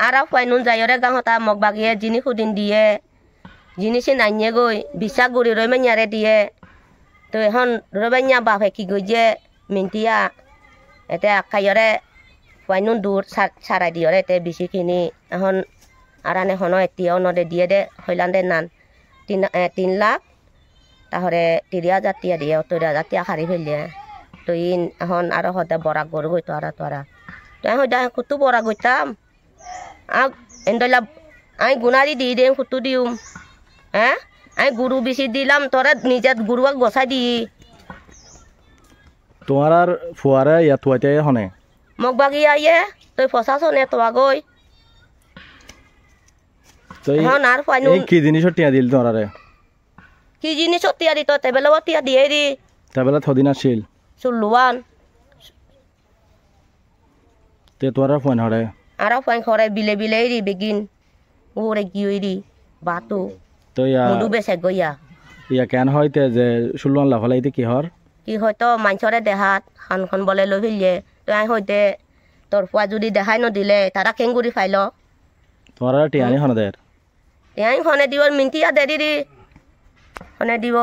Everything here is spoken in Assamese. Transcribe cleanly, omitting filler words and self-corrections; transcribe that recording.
Ara fai nun jayore gang hota mok bagie jini khudin die. Jini sin anye goi bisa guri roi menyare die. To hon robenya ba fe ki goje mintia. Ete akayore fai nun dur sarai diore te bisi kini. Hon arane hono eti ono de die de hoilande nan. 3 lakh তাহলে 30,000 টিয়া দিয়ে 70,000 টিয়া খারি ফেললে তো ইন এখন আরো হতে বড়া গরু গই তোরা তোরা তো এখন যা কুতু বড়া গইতাম এন্ডলা আই গুনারি দি দে কুতু দিউম হ্যাঁ আই গুরু বেশি দিলাম তোরা নিজে গুরুক বসাই দি তোমার আর ফুয়ারে ইয়া তুইতে হনে মগ বাগি আইয়ে তুই প্রশাসনে তোয়া গই তো এই কি জিনিস টিয়া দিল তোরারে কি জিনিস টিয়া দিত তেবেলা টিয়া দিয়ে দি তেবেলা থদিন আছিল সুলুয়ান তে তোরা ফোন হরে আর ফোন করে বিলে বিলে দি বেগিন ওরে গিউইরি বাতু তো ইয়া মুদু বেসে গইয়া ইয়া কেন হইতে যে সুলুয়ান লাফালাইতে কি হর কি হয়তো মানছরে দেহাত খানখন বলে লই ফিললে তো আই হইতে তোর ফুয়া যদি দেখাই ন দিলে তারা কেঙ্গুরি ফাইল তোরা টিয়ানি হনে দের এই হনে দিব মিন্তিয়া দে দি হনে দিব